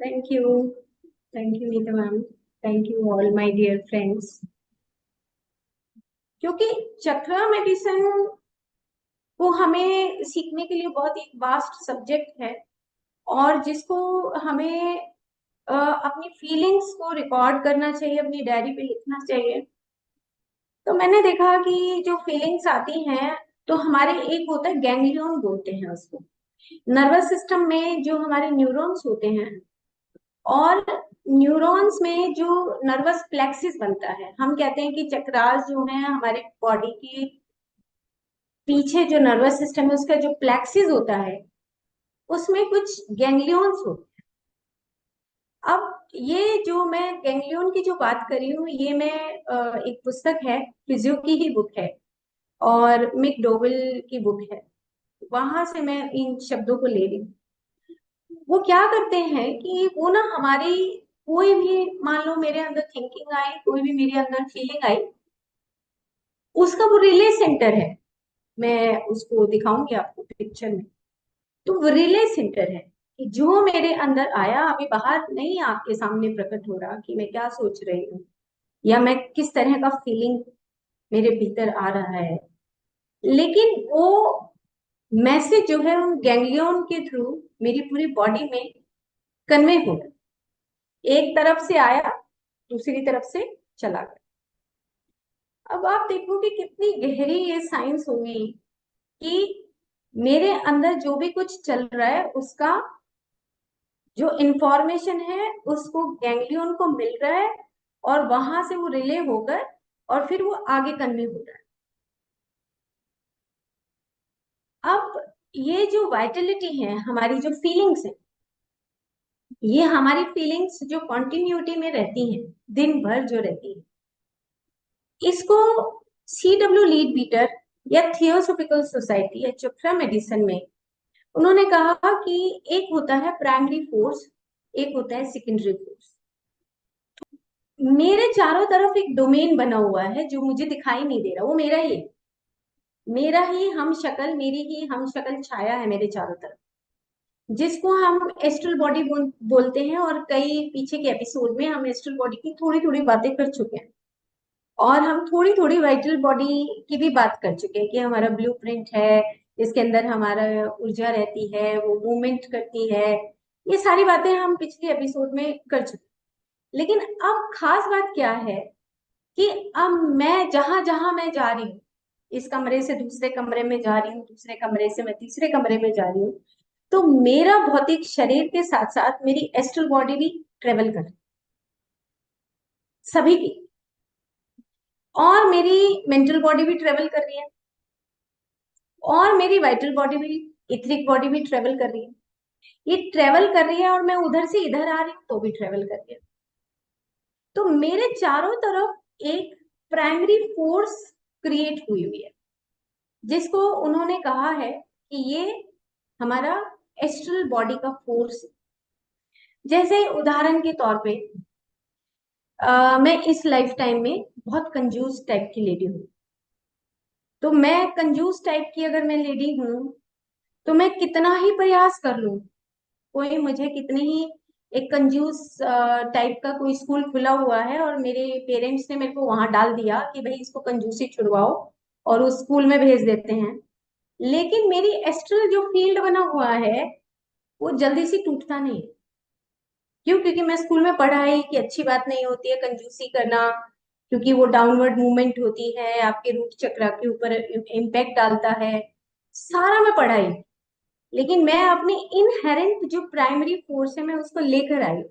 Thank you. Thank you, Neeta ma'am. Thank you all my dear friends. क्योंकि चक्रा medicine को हमें सीखने के लिए बहुत एक वास्ट सब्जेक्ट है और जिसको हमें अपनी फीलिंग्स को रिकॉर्ड करना चाहिए, अपनी डायरी पे लिखना चाहिए। तो मैंने देखा कि जो फीलिंग्स आती हैं तो हमारे एक होता है गैंग्लियन बोलते हैं उसको। नर्वस सिस्टम में जो हमारे न्यूरॉन्स होते हैं और न्यूरॉन्स में जो नर्वस प्लेक्सिस बनता है, हम कहते हैं कि चक्रास जो है हमारे बॉडी की पीछे जो नर्वस सिस्टम है उसका जो प्लेक्सिस होता है उसमें कुछ गैंग्लियंस होते हैं। अब ये जो मैं गैंग्लियन की जो बात कर रही हूँ ये मैं एक पुस्तक है, फिजियो की ही बुक है और मिक डोवेल की बुक है, वहां से मैं इन शब्दों को ले रही हूँ। वो क्या करते हैं कि वो ना हमारी कोई भी, मान लो मेरे अंदर थिंकिंग आई, कोई भी मेरे अंदर फीलिंग आई, उसका वो रिले सेंटर है। मैं उसको दिखाऊंगी आपको पिक्चर में। तो वो रिले सेंटर है कि जो मेरे अंदर आया अभी बाहर नहीं आपके सामने प्रकट हो रहा कि मैं क्या सोच रही हूँ या मैं किस तरह का फीलिंग मेरे भीतर आ रहा है, लेकिन वो मैसेज जो है उन गैंग्लियन के थ्रू मेरी पूरी बॉडी में कन्वे हो गया। एक तरफ से आया, दूसरी तरफ से चला गया। अब आप देखो कि कितनी गहरी ये साइंस होगी कि मेरे अंदर जो भी कुछ चल रहा है उसका जो इंफॉर्मेशन है उसको गैंग्लियन को मिल रहा है और वहां से वो रिले होकर और फिर वो आगे कन्वे हो रहा है। अब ये जो वाइटलिटी है, हमारी जो फीलिंग्स है, ये हमारी फीलिंग्स जो कॉन्टिन्यूटी में रहती हैं, दिन भर जो रहती है, इसको CW लीड बीटर या थियोसोफिकल सोसाइटी या चक्रा मेडिसिन में उन्होंने कहा कि एक होता है प्राइमरी फोर्स, एक होता है सेकेंडरी फोर्स। मेरे चारों तरफ एक डोमेन बना हुआ है जो मुझे दिखाई नहीं दे रहा, वो मेरा ही है, मेरा ही हम शक्ल, मेरी ही हम शक्ल छाया है मेरे चारों तरफ, जिसको हम एस्ट्रल बॉडी बोलते हैं। और कई पीछे के एपिसोड में हम एस्ट्रल बॉडी की थोड़ी थोड़ी बातें कर चुके हैं और हम थोड़ी थोड़ी वाइटल बॉडी की भी बात कर चुके हैं कि हमारा ब्लूप्रिंट है, इसके अंदर हमारा ऊर्जा रहती है, वो मूवमेंट करती है। ये सारी बातें हम पिछले एपिसोड में कर चुके हैं। लेकिन अब खास बात क्या है कि अब मैं जहां जहां मैं जा रही हूँ, इस कमरे से दूसरे कमरे में जा रही हूँ, दूसरे कमरे से मैं तीसरे कमरे में जा रही हूँ, तो मेरा भौतिक शरीर के साथ साथ मेरी एस्ट्रल बॉडी भी ट्रेवल कर रही है, सभी की। और मेरी मेंटल बॉडी भी ट्रेवल कर रही है और मेरी वाइटल बॉडी भी, इथरिक बॉडी भी ट्रेवल कर रही है। ये ट्रेवल कर रही है और मैं उधर से इधर आ रही हूँ तो भी ट्रेवल कर रही है। तो मेरे चारों तरफ एक प्राइमरी फोर्स क्रिएट हुई हुई है जिसको उन्होंने कहा है कि ये हमारा एस्ट्रल बॉडी का फोर्स है। जैसे उदाहरण के तौर पे मैं इस लाइफ टाइम में बहुत कंजूस टाइप की लेडी हूँ। तो मैं कंजूस टाइप की अगर मैं लेडी हूँ तो मैं कितना ही प्रयास कर लूं, कोई मुझे कितनी ही, एक कंजूस टाइप का कोई स्कूल खुला हुआ है और मेरे पेरेंट्स ने मेरे को वहां डाल दिया कि भाई इसको कंजूसी छुड़वाओ और उस स्कूल में भेज देते हैं, लेकिन मेरी एस्ट्रल जो फील्ड बना हुआ है वो जल्दी से टूटता नहीं है। क्यों? क्योंकि मैं स्कूल में पढ़ा है कि अच्छी बात नहीं होती है कंजूसी करना, क्योंकि वो डाउनवर्ड मूवमेंट होती है, आपके रूट चक्र के ऊपर इम्पैक्ट डालता है, सारा मैं पढ़ाई। लेकिन मैं अपनी इनहेरेंट जो प्राइमरी फोर्स है मैं उसको लेकर आई।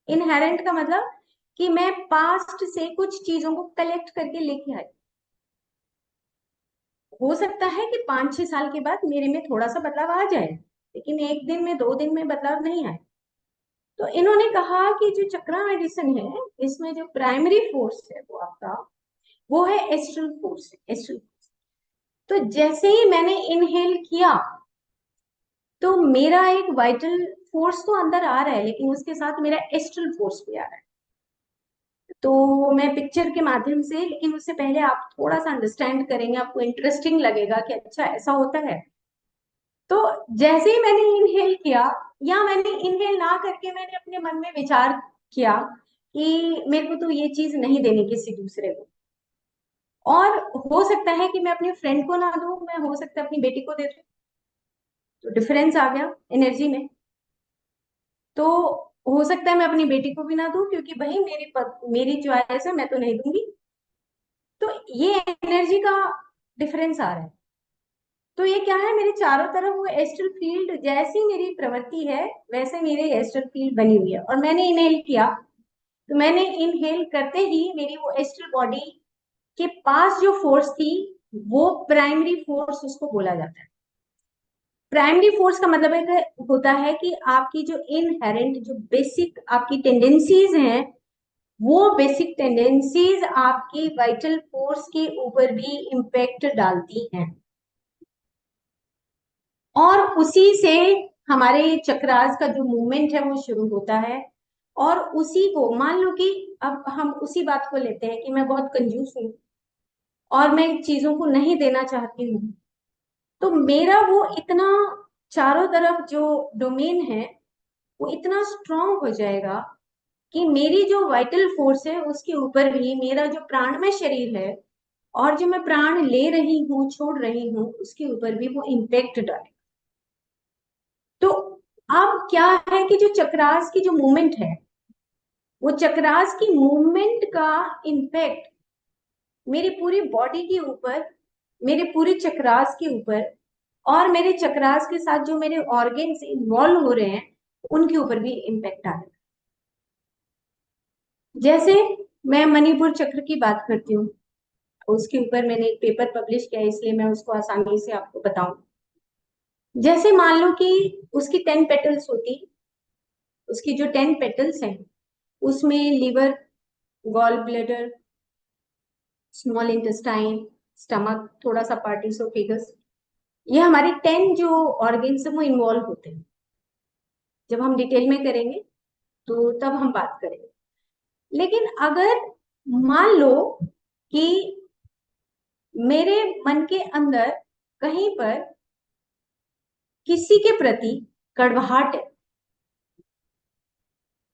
इनहेरेंट का मतलब कि मैं पास्ट से कुछ चीजों को कलेक्ट करके लेके आई। हो सकता है कि 5-6 साल के बाद मेरे में थोड़ा सा बदलाव आ जाए, लेकिन एक दिन में 2 दिन में बदलाव नहीं आए। तो इन्होंने कहा कि जो चक्रा मेडिसिन है इसमें जो प्राइमरी फोर्स है वो आपका, वो है एस्ट्रल फोर्स, एस्ट्रल। तो जैसे ही मैंने इनहेल किया तो मेरा एक वाइटल फोर्स तो अंदर आ रहा है लेकिन उसके साथ मेरा एस्ट्रल फोर्स भी आ रहा है। तो मैं पिक्चर के माध्यम से, लेकिन उससे पहले आप थोड़ा सा अंडरस्टैंड करेंगे, आपको इंटरेस्टिंग लगेगा कि अच्छा ऐसा होता है। तो जैसे ही मैंने इनहेल किया, या मैंने इनहेल ना करके मैंने अपने मन में विचार किया कि मेरे को तो ये चीज नहीं देनी किसी दूसरे को, और हो सकता है कि मैं अपने फ्रेंड को ना दूं, मैं हो सकता है अपनी बेटी को दे दूं, तो डिफरेंस आ गया एनर्जी में। तो हो सकता है मैं अपनी बेटी को भी ना दूं, क्योंकि भाई मेरी चॉइस है, मैं तो नहीं दूंगी। तो ये एनर्जी का डिफरेंस आ रहा है। तो ये क्या है, मेरे चारों तरफ वो एस्ट्रल फील्ड, जैसी मेरी प्रवृत्ति है वैसे मेरी एस्ट्रल फील्ड बनी हुई है। और मैंने इनहेल किया, तो मैंने इनहेल करते ही मेरी वो एस्ट्रल बॉडी के पास जो फोर्स थी, वो प्राइमरी फोर्स उसको बोला जाता है। प्राइमरी फोर्स का मतलब है होता है कि आपकी जो इनहेरेंट, जो बेसिक आपकी टेंडेंसीज हैं, वो बेसिक टेंडेंसीज आपकी वाइटल फोर्स के ऊपर भी इम्पेक्ट डालती हैं, और उसी से हमारे चक्रास का जो मूवमेंट है वो शुरू होता है। और उसी को मान लो कि अब हम उसी बात को लेते हैं कि मैं बहुत कंजूस हूँ और मैं चीजों को नहीं देना चाहती हूँ, तो मेरा वो इतना चारों तरफ जो डोमेन है वो इतना स्ट्रांग हो जाएगा कि मेरी जो वाइटल फोर्स है उसके ऊपर भी मेरा जो प्राणमय शरीर है, और जो मैं प्राण ले रही हूँ छोड़ रही हूँ, उसके ऊपर भी वो इम्पेक्ट डाले। तो अब क्या है कि जो चक्रास की जो मूवमेंट है, वो चक्रास की मूवमेंट का इम्पैक्ट मेरी पूरी बॉडी के ऊपर, मेरे पूरे चक्रास के ऊपर, और मेरे चक्रास के साथ जो मेरे ऑर्गन्स इन्वॉल्व हो रहे हैं उनके ऊपर भी इम्पैक्ट आ रहा है। जैसे मैं मणिपुर चक्र की बात करती हूँ, उसके ऊपर मैंने एक पेपर पब्लिश किया है, इसलिए मैं उसको आसानी से आपको बताऊं। जैसे मान लो कि उसकी 10 पेटल्स होती, उसकी जो 10 पेटल्स हैं उसमें liver, gall bladder, small intestine, stomach, थोड़ा सा पार्ट इसोफेगस, ये हमारे 10 जो ऑर्गन्स हैं वो इन्वॉल्व होते हैं। जब हम डिटेल में करेंगे तो तब हम बात करेंगे। लेकिन अगर मान लो कि मेरे मन के अंदर कहीं पर किसी के प्रति कड़वाहट है,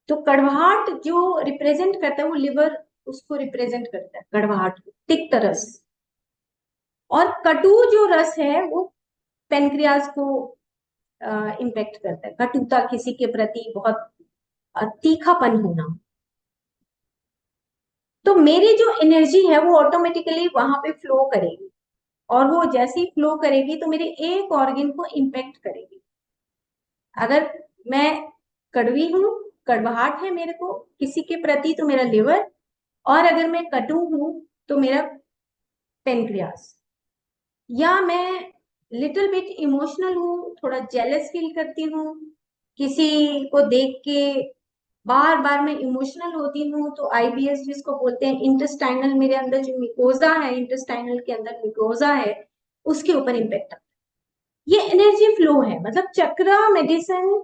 तो कड़वाहट जो रिप्रेजेंट करता है वो लिवर, उसको रिप्रेजेंट करता है कड़वाहट को, तिक्त रस। और कटु जो रस है वो पेनक्रियाज को इम्पेक्ट करता है, कटुता, किसी के प्रति बहुत तीखापन होना। तो मेरी जो एनर्जी है वो ऑटोमेटिकली वहां पे फ्लो करेगी, और वो जैसे ही फ्लो करेगी तो मेरे एक ऑर्गन को इम्पेक्ट करेगी। अगर मैं कड़वी हूं, कड़वाहट है मेरे को किसी के प्रति, तो मेरा लिवर, और अगर मैं कटु हूं तो मेरा पेनक्रियास। या मैं लिटिल बिट इमोशनल हूँ, थोड़ा जेलस फील करती हूँ किसी को देख के, बार बार मैं इमोशनल होती हूँ, तो आईबीएस जिसको बोलते हैं इंटेस्टाइनल, मेरे अंदर जो मिकोजा है, इंटेस्टाइनल के अंदर मिकोजा है, उसके ऊपर इम्पेक्ट आता है। ये एनर्जी फ्लो है, मतलब चक्रा मेडिसिन,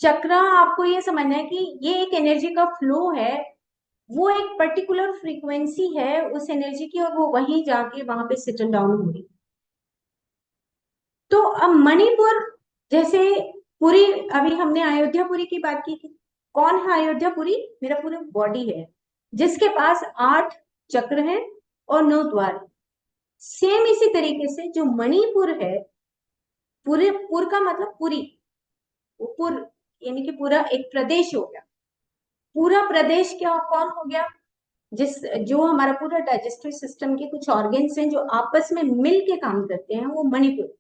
चक्रा आपको ये समझना है कि ये एक एनर्जी का फ्लो है, वो एक पर्टिकुलर फ्रीक्वेंसी है उस एनर्जी की, और वो वहीं जाके वहां पे सेटल डाउन हो रही। तो अब मणिपुर, जैसे पुरी, अभी हमने अयोध्यापुरी की बात की थी। कौन है अयोध्यापुरी? मेरा पूरा बॉडी है, जिसके पास 8 चक्र हैं और 9 द्वार हैं। सेम इसी तरीके से जो मणिपुर है, पूरे पुर का मतलब पुरी, वो पुर यानी कि पूरा एक प्रदेश हो गया। पूरा प्रदेश क्या, कौन हो गया? जिस जो हमारा पूरा डाइजेस्टिव सिस्टम के कुछ ऑर्गन्स हैं जो आपस में मिल के काम करते हैं, वो मणिपुर।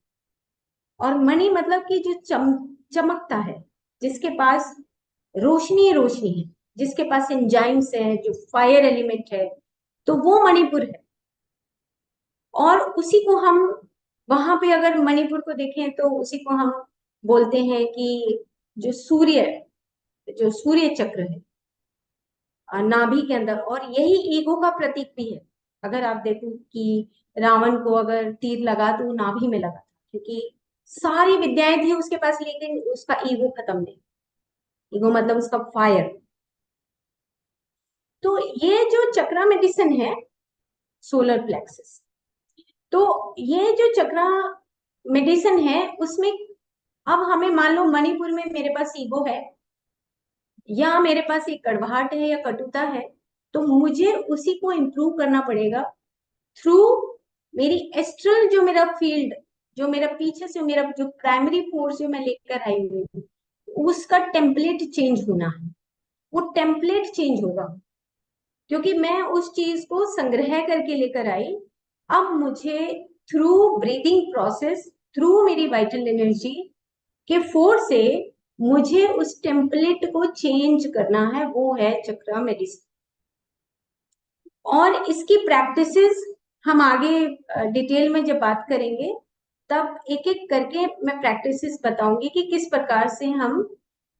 और मणि मतलब कि जो चमकता है, जिसके पास रोशनी रोशनी है, जिसके पास एंजाइम्स है, जो फायर एलिमेंट है, तो वो मणिपुर है। और उसी को हम, वहां पे अगर मणिपुर को देखें तो उसी को हम बोलते हैं कि जो सूर्य, जो सूर्य चक्र है नाभि के अंदर, और यही ईगो का प्रतीक भी है। अगर आप देखो कि रावण को अगर तीर लगा तो वो नाभि में लगा था, क्योंकि सारी विद्याएं थी उसके पास, लेकिन उसका ईगो खत्म नहीं। ईगो मतलब उसका फायर। तो ये जो चक्रा मेडिसिन है, सोलर प्लेक्सस, तो ये जो चक्रा मेडिसिन है उसमें अब हमें मान लो मणिपुर में मेरे पास ईगो है, या मेरे पास एक कड़वाहट है या कटुता है, तो मुझे उसी को इम्प्रूव करना पड़ेगा थ्रू मेरी एस्ट्रल, जो मेरा फील्ड, जो मेरा पीछे से मेरा जो प्राइमरी फोर्स जो मैं लेकर आई हुई हूँ, उसका टेम्पलेट चेंज होना है। वो टेम्पलेट चेंज होगा क्योंकि मैं उस चीज को संग्रह करके लेकर आई। अब मुझे थ्रू ब्रीदिंग प्रोसेस, थ्रू मेरी वाइटल एनर्जी के फोर्स से मुझे उस टेम्पलेट को चेंज करना है, वो है चक्रा मेडिसिन। और इसकी प्रैक्टिसेस हम आगे डिटेल में जब बात करेंगे तब एक एक करके मैं प्रैक्टिसेस बताऊंगी कि किस प्रकार से हम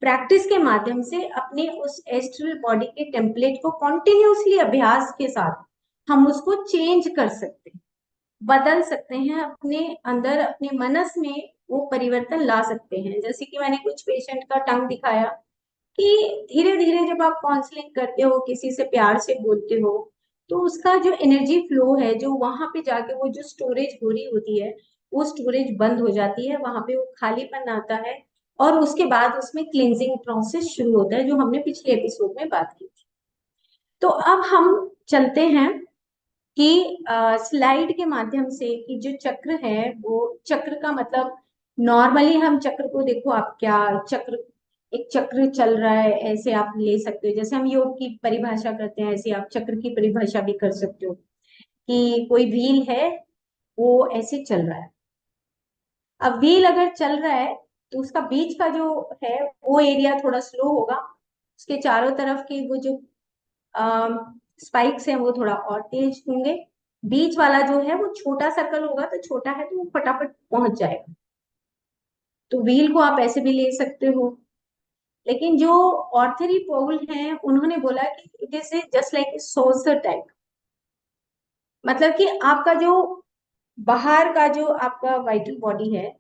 प्रैक्टिस के माध्यम से अपने उस एस्ट्रल बॉडी के टेम्पलेट को कॉन्टिन्यूसली अभ्यास के साथ हम उसको चेंज कर सकते हैं, बदल सकते हैं, अपने अंदर अपने मनस में वो परिवर्तन ला सकते हैं। जैसे कि मैंने कुछ पेशेंट का टंग दिखाया कि धीरे धीरे जब आप काउंसलिंग करते हो, किसी से प्यार से बोलते हो, तो उसका जो एनर्जी फ्लो है, जो वहां पे जाके वो जो स्टोरेज हो रही होती है, वो स्टोरेज बंद हो जाती है, वहां पे वो खालीपन आता है, और उसके बाद उसमें क्लिनजिंग प्रोसेस शुरू होता है, जो हमने पिछले एपिसोड में बात की थी। तो अब हम चलते हैं कि स्लाइड के माध्यम से कि जो चक्र है, वो चक्र का मतलब नॉर्मली हम चक्र को, देखो आप क्या चक्र, एक चक्र चल रहा है ऐसे आप ले सकते हो, जैसे हम योग की परिभाषा करते हैं ऐसे आप चक्र की परिभाषा भी कर सकते हो कि कोई व्हील है, वो ऐसे चल रहा है। अब व्हील अगर चल रहा है तो उसका बीच का जो है वो एरिया थोड़ा स्लो होगा, उसके चारों तरफ के वो जो स्पाइक्स हैं वो थोड़ा और तेज होंगे, बीच वाला जो है वो छोटा सर्कल होगा, तो छोटा है तो वो फटाफट पहुंच जाएगा। तो व्हील को आप ऐसे भी ले सकते हो। लेकिन जो ऑर्थरी पोल हैं उन्होंने बोला कि it is just like saucer type, मतलब कि आपका जो बाहर का जो आपका वाइटल बॉडी है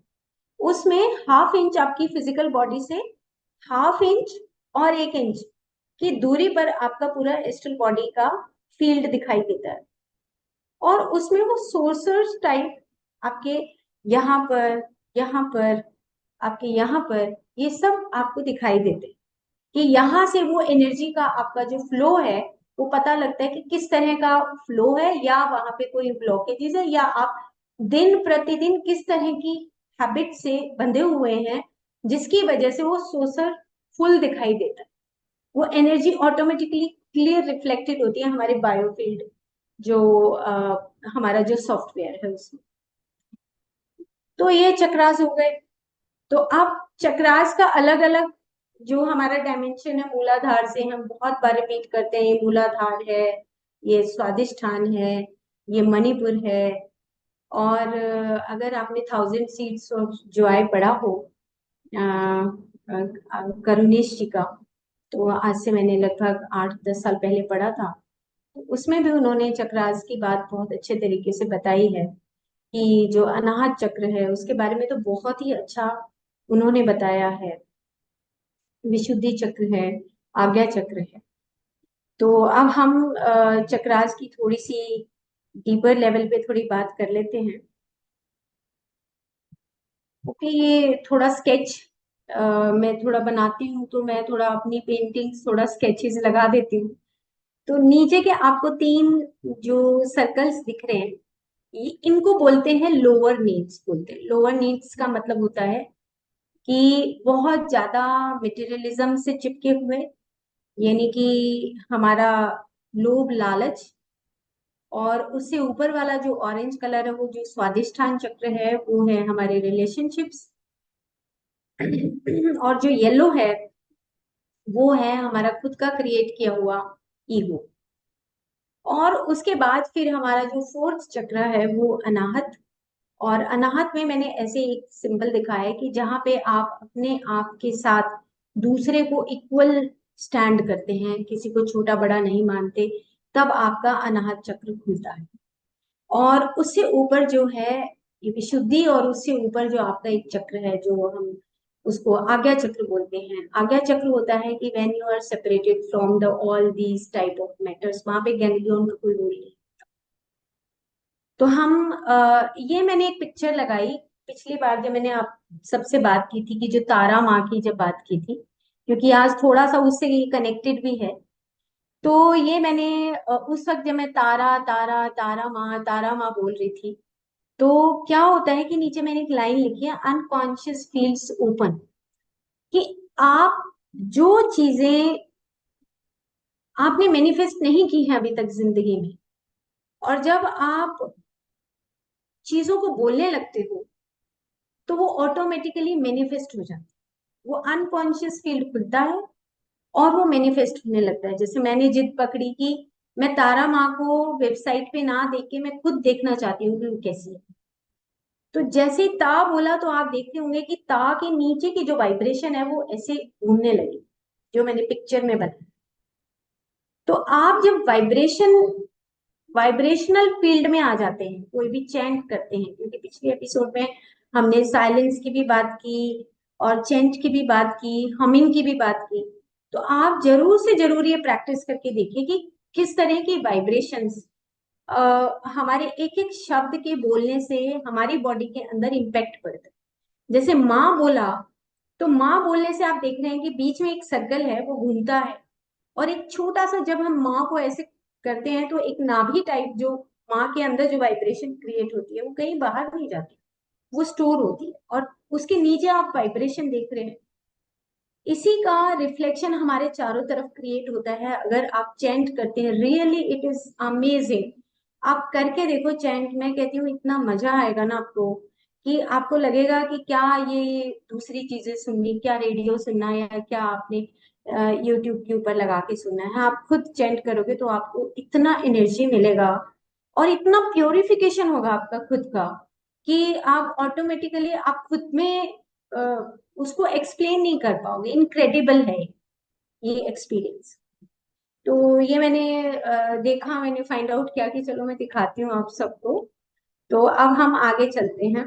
उसमें हाफ इंच आपकी फिजिकल बॉडी से, हाफ इंच और 1 इंच की दूरी पर आपका पूरा एस्ट्रल बॉडी का फील्ड दिखाई देता है, और उसमें वो सोर्सर्स टाइप आपके यहाँ पर, यहाँ पर, आपके यहाँ पर, ये सब आपको दिखाई देते हैं कि यहाँ से वो एनर्जी का आपका जो फ्लो है वो पता लगता है कि किस तरह का फ्लो है, या वहां पे कोई ब्लॉकेजेस है, या आप दिन प्रतिदिन किस तरह की हैबिट से बंधे हुए हैं जिसकी वजह से वो सोसर फुल दिखाई देता है। वो एनर्जी ऑटोमेटिकली क्लियर रिफ्लेक्टेड होती है हमारे बायोफील्ड, जो हमारा जो सॉफ्टवेयर है उसमें। तो ये चक्रास हो गए। तो अब चक्रास का अलग अलग जो हमारा डायमेंशन है, मूलाधार से हम बहुत बार रिपीट करते हैं, ये मूलाधार है, ये स्वादिष्ठान है, ये मणिपुर है। और अगर आपने 1000 सीड्स ऑफ जॉय पढ़ा हो करुणेश जी का, तो आज से मैंने लगभग 8-10 साल पहले पढ़ा था, तो उसमें भी उन्होंने चक्रास की बात बहुत अच्छे तरीके से बताई है कि जो अनाहत चक्र है उसके बारे में तो बहुत ही अच्छा उन्होंने बताया है। विशुद्धि चक्र है, आज्ञा चक्र है। तो अब हम चक्रास की थोड़ी सी डीपर लेवल पे थोड़ी बात कर लेते हैं। ओके, ये थोड़ा स्केच मैं थोड़ा बनाती हूँ, तो मैं थोड़ा अपनी पेंटिंग्स थोड़ा स्केचेस लगा देती हूँ। तो नीचे के आपको 3 जो सर्कल्स दिख रहे हैं, इनको बोलते हैं लोअर नीड्स, बोलते हैं। लोअर नीड्स का मतलब होता है कि बहुत ज्यादा मटेरियलिज्म से चिपके हुए, यानी कि हमारा लोभ लालच, और उससे ऊपर वाला जो ऑरेंज कलर है वो जो स्वादिष्ठान चक्र है वो है हमारे रिलेशनशिप्स, और जो येलो है वो है हमारा खुद का क्रिएट किया हुआ ईगो। और उसके बाद फिर हमारा जो फोर्थ चक्र है वो अनाहत। और अनाहत में मैंने ऐसे एक सिंबल दिखाया है कि जहाँ पे आप अपने आप के साथ दूसरे को इक्वल स्टैंड करते हैं, किसी को छोटा बड़ा नहीं मानते, तब आपका अनाहत चक्र खुलता है। और उससे ऊपर जो है ये विशुद्धि, और उससे ऊपर जो आपका एक चक्र है जो हम उसको आज्ञा चक्र बोलते हैं। आज्ञा चक्र होता है कि when you are separated from the all these type of matters, वहां पे गैंग्लियन का कोई रोल नहीं। तो हम ये मैंने एक पिक्चर लगाई पिछली बार जब मैंने आप सबसे बात की थी कि जो तारा माँ की जब बात की थी, क्योंकि आज थोड़ा सा उससे कनेक्टेड भी है, तो ये मैंने उस वक्त जब मैं तारा तारा तारा माँ बोल रही थी, तो क्या होता है कि नीचे मैंने एक लाइन लिखी है, अनकॉन्शियस फील्ड्स ओपन, कि आप जो चीजें आपने मैनिफेस्ट नहीं की है अभी तक जिंदगी में, और जब आप चीजों को बोलने लगते हो तो वो ऑटोमेटिकली मैनिफेस्ट हो जाता है। वो अनकॉन्शियस फील्ड खुलता है और वो मैनिफेस्ट होने लगता है। जैसे मैंने जिद पकड़ी कि मैं तारा माँ को वेबसाइट पे ना देख के मैं खुद देखना चाहती हूँ कि वो कैसी है, तो जैसे ही ता बोला तो आप देखते होंगे कि ता के नीचे की जो वाइब्रेशन है वो ऐसे घूमने लगी, जो मैंने पिक्चर में बताया। तो आप जब वाइब्रेशनल फील्ड में आ जाते हैं, कोई भी चैंट करते हैं, क्योंकि पिछले एपिसोड में हमने साइलेंस की भी बात की और चैंट की भी बात की, हमिंग की भी बात की, तो आप जरूर से जरूर ये प्रैक्टिस करके देखिए कि किस तरह की वाइब्रेशंस हमारे एक एक शब्द के बोलने से हमारी बॉडी के अंदर इम्पैक्ट पड़ता है। जैसे माँ बोला, तो माँ बोलने से आप देख रहे हैं कि बीच में एक सर्कल है वो घूमता है, और एक छोटा सा जब हम माँ को ऐसे करते हैं तो एक नाभि टाइप जो माँ के अंदर जो वाइब्रेशन क्रिएट होती है वो कहीं बाहर नहीं जाती, वो स्टोर होती है, और उसके नीचे आप वाइब्रेशन देख रहे हैं। इसी का रिफ्लेक्शन हमारे चारों तरफ क्रिएट होता है अगर आप चैंट करते हैं। Really it is amazing. आप करके देखो चैंट, मैं कहती हूँ इतना मजा आएगा ना आपको कि आपको लगेगा कि क्या ये दूसरी चीजें सुननी, क्या रेडियो सुनना है या क्या आपने यूट्यूब के ऊपर लगा के सुनना है। आप खुद चैंट करोगे तो आपको इतना एनर्जी मिलेगा और इतना प्योरिफिकेशन होगा आपका खुद का कि आप ऑटोमेटिकली आप खुद में उसको एक्सप्लेन नहीं कर पाओगे। इनक्रेडिबल है ये एक्सपीरियंस। तो ये मैंने देखा, मैंने फाइंड आउट किया कि चलो मैं दिखाती हूँ आप सबको। तो अब हम आगे चलते हैं,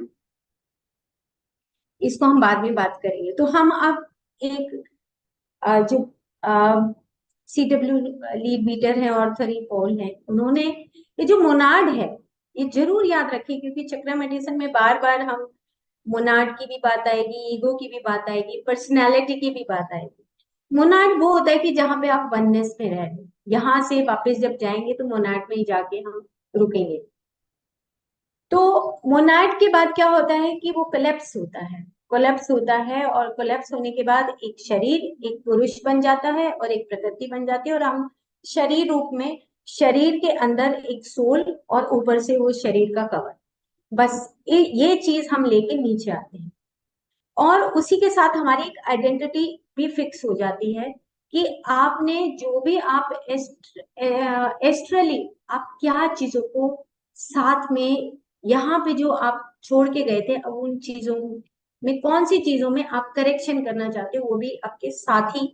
इसको हम बाद में बात करेंगे। तो हम अब एक जो CW लीड बीटर है और थरी पॉल है, उन्होंने ये जो मोनाड है ये जरूर याद रखिए, क्योंकि चक्रा मेडिसिन में बार बार हम मोनाड की भी बात आएगी, ईगो की भी बात आएगी, पर्सनैलिटी की भी बात आएगी। मोनाड वो होता है कि जहां पे आप वननेस में रह रहे, यहां से वापस जब जाएंगे तो मोनाड में ही जाके हम रुकेंगे। तो मोनाड के बाद क्या होता है कि वो कोलैप्स होता है, कोलैप्स होता है, और कोलैप्स होने के बाद एक शरीर, एक पुरुष बन जाता है और एक प्रकृति बन जाती है, और हम शरीर रूप में, शरीर के अंदर एक सोल और ऊपर से वो शरीर का कवर, बस ये चीज हम लेके नीचे आते हैं। और उसी के साथ हमारी एक आइडेंटिटी भी फिक्स हो जाती है कि आपने जो भी आप एस्ट्रली आप क्या चीजों को साथ में यहाँ पे जो आप छोड़ के गए थे, अब उन चीजों में कौन सी चीजों में आप करेक्शन करना चाहते हो वो भी आपके साथ ही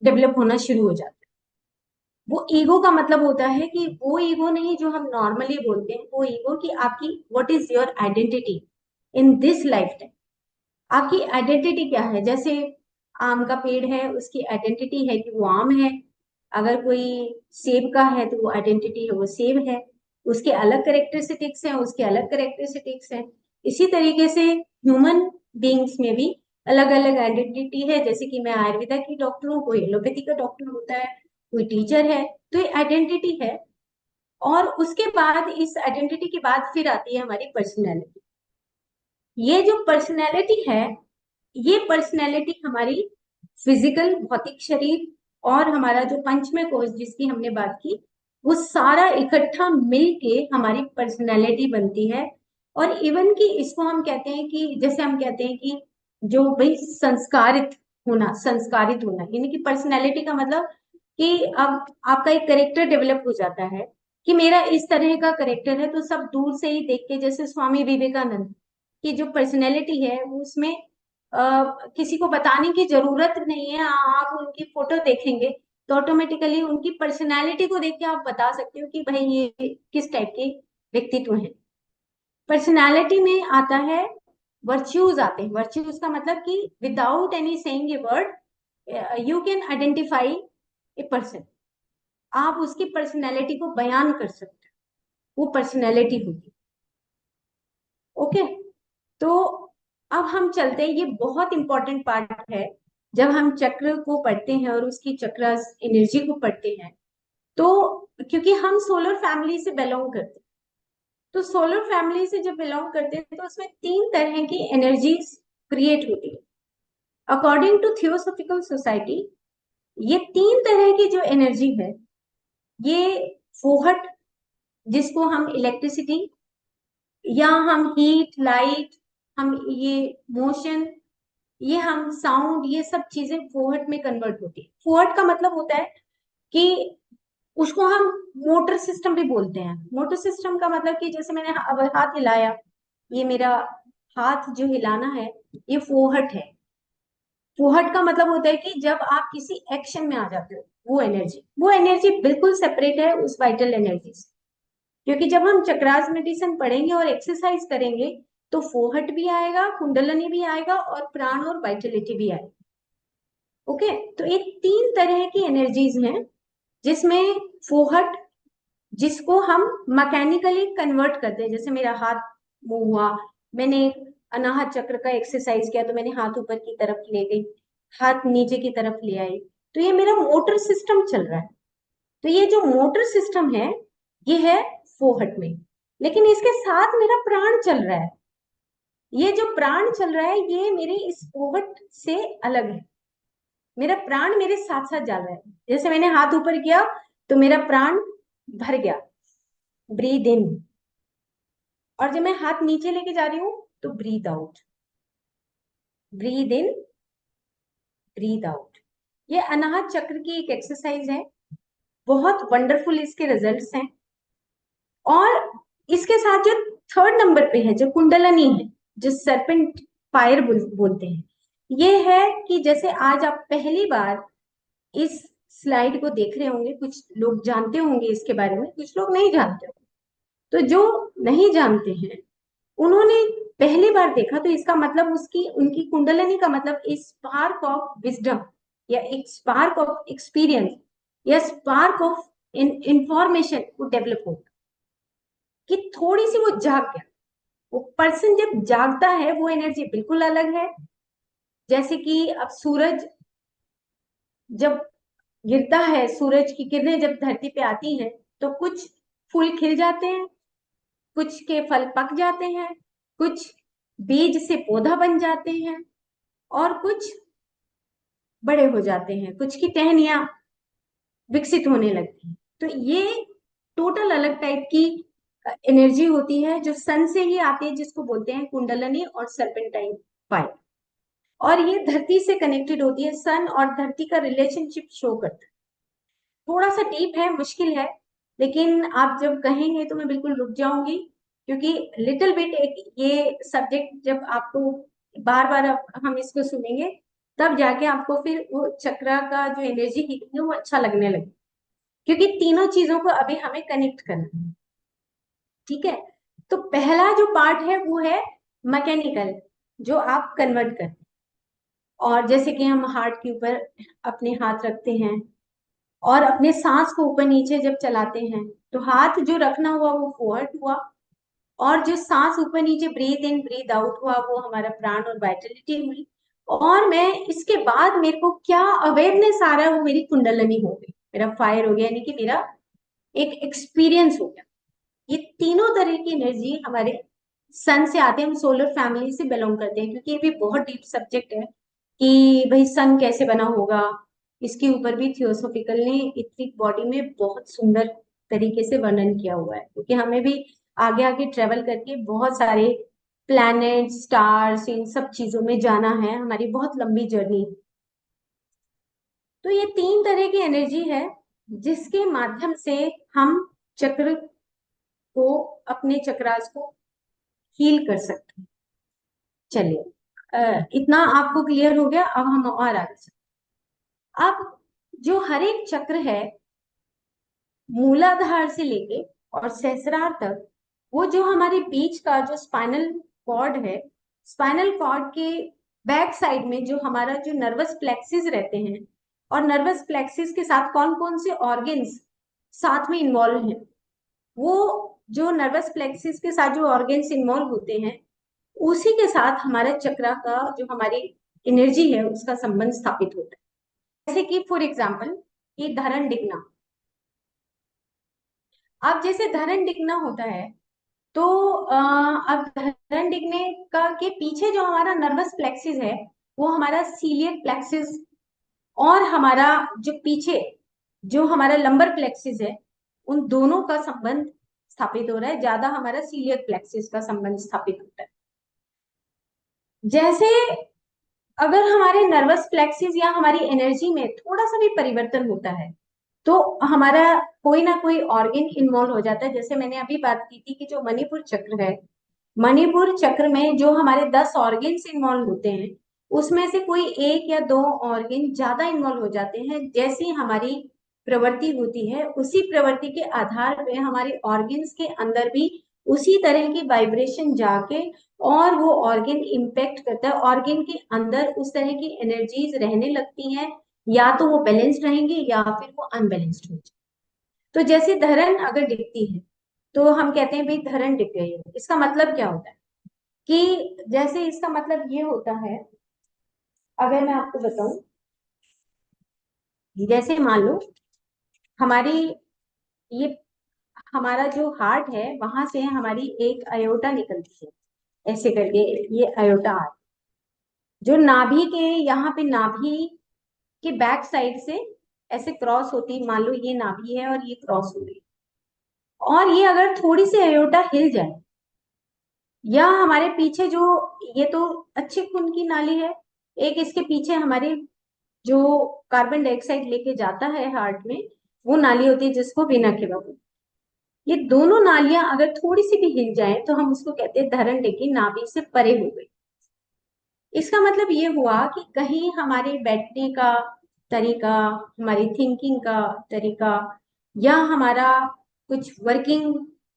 डेवलप होना शुरू हो जाता है। वो ईगो का मतलब होता है कि वो ईगो नहीं जो हम नॉर्मली बोलते हैं, वो ईगो कि आपकी what is your identity in this life time. आपकी आइडेंटिटी क्या है? जैसे आम का पेड़ है, उसकी आइडेंटिटी है कि वो आम है। अगर कोई सेब का है तो वो आइडेंटिटी है वो सेब है। उसके अलग करेक्टरिस्टिक्स हैं, उसके अलग करेक्टरिस्टिक्स हैं। इसी तरीके से ह्यूमन बीइंग्स में भी अलग अलग आइडेंटिटी है। जैसे कि मैं आयुर्वेदा की डॉक्टर हूँ, कोई एलोपैथी का डॉक्टर होता है, कोई टीचर है, तो ये आइडेंटिटी है। और उसके बाद इस आइडेंटिटी के बाद फिर आती है हमारी पर्सनैलिटी। ये जो पर्सनैलिटी है, ये पर्सनैलिटी हमारी फिजिकल भौतिक शरीर और हमारा जो पंचमय कोश जिसकी हमने बात की, वो सारा इकट्ठा मिलके हमारी पर्सनैलिटी बनती है। और इवन कि इसको हम कहते हैं कि जैसे हम कहते हैं कि जो भाई संस्कारित होना यानी कि पर्सनैलिटी का मतलब कि अब आपका एक करेक्टर डेवलप हो जाता है कि मेरा इस तरह का करेक्टर है, तो सब दूर से ही देख के, जैसे स्वामी विवेकानंद की जो पर्सनैलिटी है वो उसमें किसी को बताने की जरूरत नहीं है। आप उनकी फोटो देखेंगे तो ऑटोमेटिकली उनकी पर्सनैलिटी को देख के आप बता सकते हो कि भाई ये किस टाइप के व्यक्तित्व है। पर्सनैलिटी में आता है, वर्च्यूज आते हैं। वर्च्यूज का मतलब कि without any saying a word you can identify a person. आप उसकी पर्सनैलिटी को बयान कर सकते हो, वो पर्सनैलिटी होगी। ओके। तो अब हम चलते हैं, ये बहुत इंपॉर्टेंट पार्ट है जब हम चक्र को पढ़ते हैं और उसकी चक्र एनर्जी को पढ़ते हैं। तो क्योंकि हम सोलर फैमिली से बिलोंग करते हैं, तो सोलर फैमिली से जब बिलोंग करते हैं तो उसमें 3 तरह की एनर्जीज क्रिएट होती है अकॉर्डिंग टू थियोसॉफिकल सोसाइटी। ये 3 तरह की जो एनर्जी है, ये फोहट, जिसको हम इलेक्ट्रिसिटी या हम हीट लाइट, हम ये मोशन, ये हम साउंड, ये सब चीजें फोहट में कन्वर्ट होती है। फोहट का मतलब होता है कि उसको हम मोटर सिस्टम भी बोलते हैं। मोटर सिस्टम का मतलब कि जैसे मैंने अब हाथ हिलाया, ये मेरा हाथ जो हिलाना है, ये फोहट है। फोहट का मतलब होता है कि जब आप किसी एक्शन में आ जाते हो, वो एनर्जी बिल्कुल सेपरेट है उस वाइटल एनर्जी से। क्योंकि जब हम चक्रास मेडिसिन पढ़ेंगे और एक्सरसाइज करेंगे तो फोहट भी आएगा, कुंडलनी भी आएगा और प्राण और वाइटलिटी भी आएगी। ओके, तो ये 3 तरह की एनर्जीज हैं, जिसमें फोहट, जिसको हम मैकेनिकली कन्वर्ट करते हैं। जैसे मेरा हाथ मूव हुआ, मैंने अनाहत चक्र का एक्सरसाइज किया तो मैंने हाथ ऊपर की तरफ ले गई, हाथ नीचे की तरफ ले आई, तो ये मेरा मोटर सिस्टम चल रहा है। तो ये जो मोटर सिस्टम है, ये है फोहट में। लेकिन इसके साथ मेरा प्राण चल रहा है। ये जो प्राण चल रहा है, ये मेरे इस फोहट से अलग है। मेरा प्राण मेरे साथ साथ जा रहा है। जैसे मैंने हाथ ऊपर किया तो मेरा प्राण भर गया, ब्रीद इन, और जब मैं हाथ नीचे लेके जा रही हूं तो breathe out, breathe in, breathe out. ये अनाहत चक्र की एक एक्सरसाइज है, बहुत वंडरफुल इसके रिजल्ट्स हैं। और इसके साथ जो 3rd नंबर पे है, जो कुंडलनी है, जो सरपेंट फायर बोलते हैं, ये है कि जैसे आज आप पहली बार इस स्लाइड को देख रहे होंगे, कुछ लोग जानते होंगे इसके बारे में, कुछ लोग नहीं जानते होंगे। तो जो नहीं जानते हैं, उन्होंने पहली बार देखा तो इसका मतलब उसकी उनकी कुंडलनी का मतलब एक स्पार्क ऑफ विजडम या एक स्पार्क ऑफ एक्सपीरियंस या स्पार्क ऑफ इंफॉर्मेशन को डेवलप होगा, कि थोड़ी सी वो जाग गया। वो पर्सन जब जागता है वो एनर्जी बिल्कुल अलग है। जैसे कि अब सूरज जब गिरता है, सूरज की किरणें जब धरती पे आती हैं, तो कुछ फूल खिल जाते हैं, कुछ के फल पक जाते हैं, कुछ बीज से पौधा बन जाते हैं, और कुछ बड़े हो जाते हैं, कुछ की टहनियां विकसित होने लगती हैं। तो ये टोटल अलग टाइप की एनर्जी होती है जो सन से ही आती है, जिसको बोलते हैं कुंडलनी और सर्पेंटाइन फायर। और ये धरती से कनेक्टेड होती है, सन और धरती का रिलेशनशिप शो करता है। थोड़ा सा डीप है, मुश्किल है, लेकिन आप जब कहेंगे तो मैं बिल्कुल रुक जाऊंगी, क्योंकि लिटिल बिट एक ये सब्जेक्ट जब आपको बार बार हम इसको सुनेंगे, तब जाके आपको फिर वो चक्रा का जो एनर्जी है वो अच्छा लगने लगे, क्योंकि तीनों चीजों को अभी हमें कनेक्ट करना है। ठीक है, तो पहला जो पार्ट है वो है मैकेनिकल, जो आप कन्वर्ट करते हैं। और जैसे कि हम हार्ट के ऊपर अपने हाथ रखते हैं और अपने सांस को ऊपर नीचे जब चलाते हैं, तो हाथ जो रखना हुआ वो फॉरवर्ड हुआ, और जो सांस ऊपर नीचे ब्रीथ इन ब्रीथ आउट हुआ वो हमारा प्राण और वाइटलिटी हुई। और मैं इसके बाद मेरे को क्या अवेयरनेस आ रहा है, वो मेरी कुंडलनी हो गई, मेरा फायर हो गया, यानी कि मेरा एक एक्सपीरियंस हो गया। ये तीनों तरह की एनर्जी हमारे सन से आते हैं। हम सोलर फैमिली से बिलोंग करते हैं, क्योंकि ये भी बहुत डीप सब्जेक्ट है कि भाई सन कैसे बना होगा। इसके ऊपर भी थियोसॉफिकल ने इथिक बॉडी में बहुत सुंदर तरीके से वर्णन किया हुआ है, क्योंकि हमें भी आगे आगे ट्रेवल करके बहुत सारे प्लैनेट स्टार्स इन सब चीजों में जाना है, हमारी बहुत लंबी जर्नी। तो ये 3 तरह की एनर्जी है जिसके माध्यम से हम चक्र को, अपने चक्रास को हील कर सकते हैं। चलिए, इतना आपको क्लियर हो गया, अब हम और आगे चलते हैं। अब जो हर एक चक्र है, मूलाधार से लेके और सहस्रार तक, वो जो हमारे बीच का जो स्पाइनल कॉर्ड है, स्पाइनल कॉर्ड के बैक साइड में जो हमारा जो नर्वस प्लेक्सिस रहते हैं, और नर्वस प्लेक्सिस के साथ कौन कौन से ऑर्गन्स साथ में इन्वॉल्व हैं, वो जो नर्वस प्लेक्सिस के साथ जो ऑर्गन्स इन्वॉल्व होते हैं, उसी के साथ हमारा चक्रा का जो हमारी एनर्जी है उसका संबंध स्थापित होता है। जैसे कि फॉर एग्जाम्पल ये धरण डिगना, अब जैसे धरण डिगना होता है तो अब धरण डिगने का के पीछे जो हमारा नर्वस प्लेक्सिस है वो हमारा सीलियर प्लेक्सिस, और हमारा जो पीछे जो हमारा लंबर प्लेक्सिस है उन दोनों का संबंध स्थापित हो रहा है, ज्यादा हमारा सीलियर प्लेक्सिस का संबंध स्थापित होता है। जैसे अगर हमारे नर्वस प्लेक्सिस या हमारी एनर्जी में थोड़ा सा भी परिवर्तन होता है तो हमारा कोई ना कोई ऑर्गन इन्वॉल्व हो जाता है। जैसे मैंने अभी बात की थी कि जो मणिपुर चक्र है, मणिपुर चक्र में जो हमारे 10 ऑर्गन्स इन्वॉल्व होते हैं उसमें से कोई एक या दो ऑर्गन ज्यादा इन्वॉल्व हो जाते हैं। जैसी हमारी प्रवृत्ति होती है उसी प्रवृत्ति के आधार पे हमारे ऑर्गन्स के अंदर भी उसी तरह की वाइब्रेशन जाके और वो ऑर्गन इम्पेक्ट करता है, ऑर्गन के अंदर उस तरह की एनर्जीज रहने लगती हैं, या तो वो बैलेंस्ड रहेंगे या फिर वो अनबैलेंस्ड हो जाए। तो जैसे धरण अगर दिखती है तो हम कहते हैं भाई धरण दिख गई है, इसका मतलब क्या होता है कि जैसे इसका मतलब ये होता है, अगर मैं आपको बताऊं, जैसे मान लो हमारी ये हमारा जो हार्ट है वहां से हमारी एक अयोटा निकलती है ऐसे करके, ये अयोटा हार्ट जो नाभि के यहाँ पे नाभि के बैक साइड से ऐसे क्रॉस होती, मान लो ये नाभि है और ये क्रॉस हो गई, और ये अगर थोड़ी सी अयोटा हिल जाए या हमारे पीछे जो, ये तो अच्छे खून की नाली है, एक इसके पीछे हमारे जो कार्बन डाइऑक्साइड लेके जाता है हार्ट में वो नाली होती है जिसको वेना केवा बोलते हैं। ये दोनों नालियां अगर थोड़ी सी भी हिल जाए तो हम उसको कहते हैं धरण डिग्गी, नाभि से परे हो गई। इसका मतलब ये हुआ कि कहीं हमारे बैठने का तरीका, हमारी थिंकिंग का तरीका या हमारा कुछ वर्किंग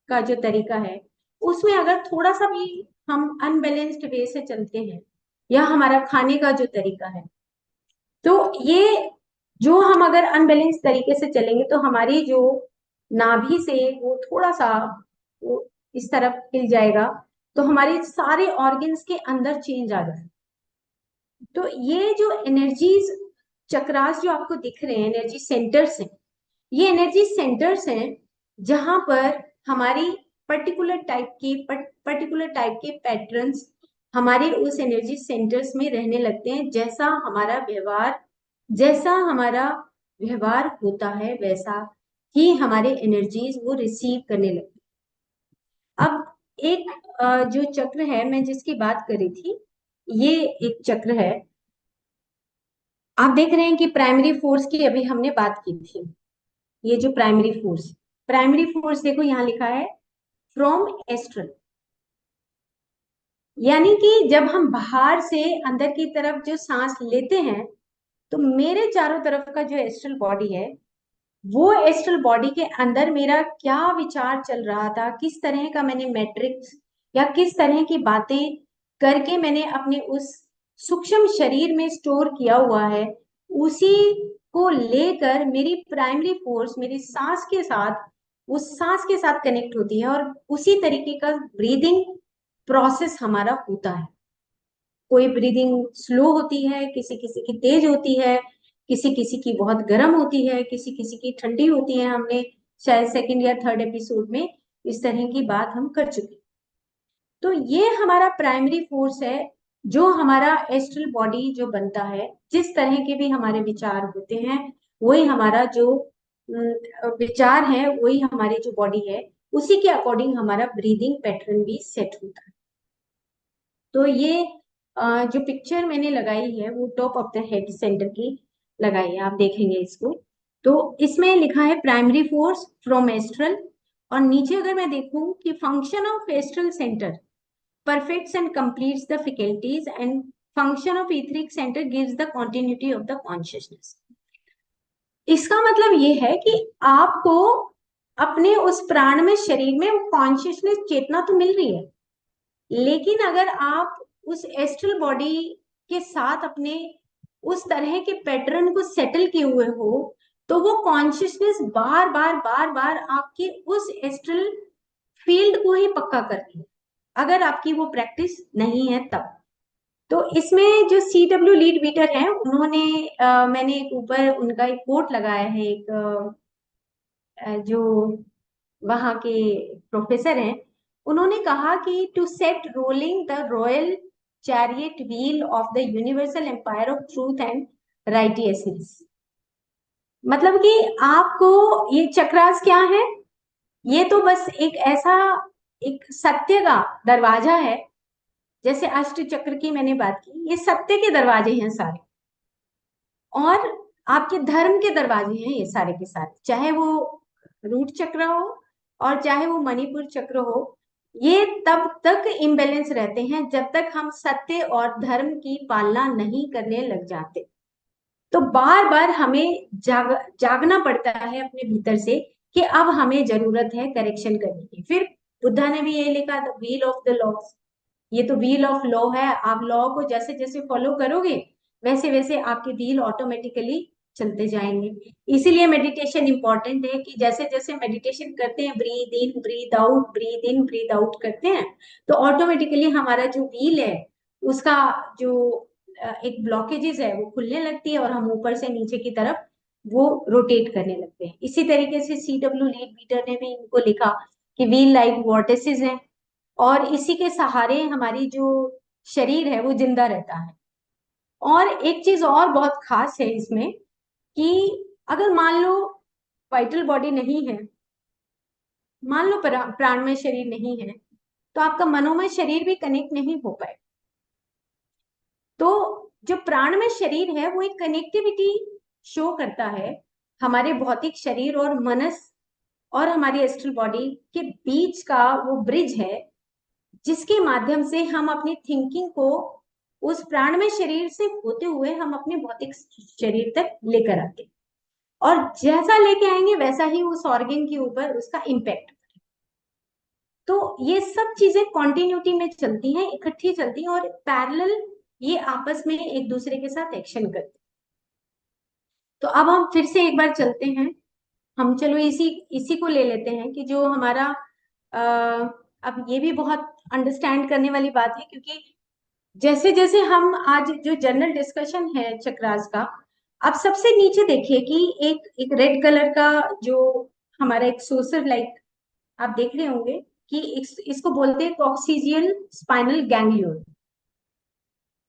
का जो तरीका है उसमें अगर थोड़ा सा भी हम अनबैलेंस्ड वे से चलते हैं या हमारा खाने का जो तरीका है, तो ये जो हम अगर अनबैलेंस तरीके से चलेंगे तो हमारी जो नाभि से वो थोड़ा सा वो इस तरफ हिल जाएगा, तो हमारे सारे ऑर्गन्स के अंदर चेंज आ जाएगा। तो ये जो एनर्जीज चक्रास जो आपको दिख रहे हैं एनर्जी सेंटर्स हैं, ये एनर्जी सेंटर्स हैं जहां पर हमारी पर्टिकुलर टाइप के पैटर्न्स हमारे उस एनर्जी सेंटर्स में रहने लगते हैं। जैसा हमारा व्यवहार होता है वैसा ही हमारे एनर्जीज वो रिसीव करने लगते हैं। अब एक जो चक्र है मैं जिसकी बात कर रही थी, ये एक चक्र है। आप देख रहे हैं कि प्राइमरी फोर्स की अभी हमने बात की थी। ये जो प्राइमरी फोर्स देखो यहाँ लिखा है फ्रॉम एस्ट्रल, यानी कि जब हम बाहर से अंदर की तरफ जो सांस लेते हैं तो मेरे चारों तरफ का जो एस्ट्रल बॉडी है वो एस्ट्रल बॉडी के अंदर मेरा क्या विचार चल रहा था, किस तरह का मैंने मैट्रिक्स या किस तरह की बातें करके मैंने अपने उस सूक्ष्म शरीर में स्टोर किया हुआ है, उसी को लेकर मेरी प्राइमरी फोर्स मेरी सांस के साथ उस सांस के साथ कनेक्ट होती है और उसी तरीके का ब्रीदिंग प्रोसेस हमारा होता है। कोई ब्रीदिंग स्लो होती है, किसी किसी की तेज होती है, किसी किसी की बहुत गर्म होती है, किसी किसी की ठंडी होती है। हमने शायद सेकंड या थर्ड एपिसोड में इस तरह की बात हम कर चुके। तो ये हमारा प्राइमरी फोर्स है जो हमारा एस्ट्रल बॉडी जो बनता है, जिस तरह के भी हमारे विचार होते हैं वही हमारा जो विचार है वही हमारी जो बॉडी है उसी के अकॉर्डिंग हमारा ब्रीदिंग पैटर्न भी सेट होता है। तो ये जो पिक्चर मैंने लगाई है वो top of the head centre की लगाई है, आप देखेंगे इसको। तो इसमें लिखा है प्राइमरी फोर्स फ्रॉम एस्ट्रल, और नीचे अगर मैं देखूं कि function of astral centre perfects and completes the faculties and function of etheric center gives the continuity of the consciousness। इसका मतलब ये है कि आपको अपने उस प्राण में शरीर में कॉन्शियसनेस चेतना तो मिल रही है, लेकिन अगर आप उस एस्ट्रल बॉडी के साथ अपने उस तरह के पैटर्न को सेटल किए हुए हो तो वो कॉन्शियसनेस बार बार आपके उस एस्ट्रल फील्ड को ही पक्का करती है। अगर आपकी वो प्रैक्टिस नहीं है तब। तो इसमें जो CW लीड बीटर है उन्होंने मैंने एक ऊपर उनका एक कोट लगाया है, एक जो वहाँ के प्रोफेसर हैं, उन्होंने कहा कि to set rolling the royal chariot wheel of the universal empire of truth and righteousness. मतलब कि आपको ये चक्रास क्या है, ये तो बस एक ऐसा एक सत्य का दरवाजा है। जैसे अष्ट चक्र की मैंने बात की, ये सत्य के दरवाजे हैं सारे, और आपके धर्म के दरवाजे हैं ये सारे के सारे, चाहे वो रूट चक्र हो और चाहे वो मणिपुर चक्र हो। ये तब तक इम्बेलेंस रहते हैं जब तक हम सत्य और धर्म की पालना नहीं करने लग जाते। तो बार बार हमें जागना पड़ता है अपने भीतर से कि अब हमें जरूरत है करेक्शन करने की। फिर बुद्धा ने भी यही लिखा, the wheel of the loss. ये तो व्हील ऑफ लॉ है, आप लॉ को जैसे जैसे फॉलो करोगे वैसे वैसे आपके व्हील ऑटोमेटिकली चलते जाएंगे। इसीलिए मेडिटेशन इंपॉर्टेंट है कि जैसे जैसे मेडिटेशन करते हैं, ब्रीद इन ब्रीद आउट करते हैं, तो ऑटोमेटिकली हमारा जो व्हील है उसका जो एक ब्लॉकेजेस है वो खुलने लगती है और हम ऊपर से नीचे की तरफ वो रोटेट करने लगते हैं। इसी तरीके से CW लीड बीटर ने भी इनको लिखा कि व्हील लाइक वॉर्टिसेस है, और इसी के सहारे हमारी जो शरीर है वो जिंदा रहता है। और एक चीज और बहुत खास है इसमें कि अगर मान लो वाइटल बॉडी नहीं है, मान लो प्राणमय शरीर नहीं है, तो आपका मनोमय शरीर भी कनेक्ट नहीं हो पाए। तो जो प्राणमय शरीर है वो एक कनेक्टिविटी शो करता है हमारे भौतिक शरीर और मनस और हमारी एस्ट्रल बॉडी के बीच का वो ब्रिज है, जिसके माध्यम से हम अपनी थिंकिंग को उस प्राणमय शरीर से होते हुए हम अपने भौतिक शरीर तक लेकर आते, और जैसा लेके आएंगे वैसा ही उस ऑर्गन के ऊपर उसका इम्पैक्ट। तो ये सब चीजें कॉन्टिन्यूटी में चलती हैं, इकट्ठी चलती हैं और पैरेलल ये आपस में एक दूसरे के साथ एक्शन करते हैं। तो अब हम फिर से एक बार चलते हैं, हम चलो इसी इसी को ले लेते हैं कि जो हमारा अब ये भी बहुत अंडरस्टैंड करने वाली बात है, क्योंकि जैसे जैसे हम आज जो जनरल डिस्कशन है चक्रास का, आप सबसे नीचे देखिए कि एक एक रेड कलर का जो हमारा एक सोसर लाइक आप देख रहे होंगे कि इसको बोलते हैं कॉक्सीजियल स्पाइनल गैंग्लियन।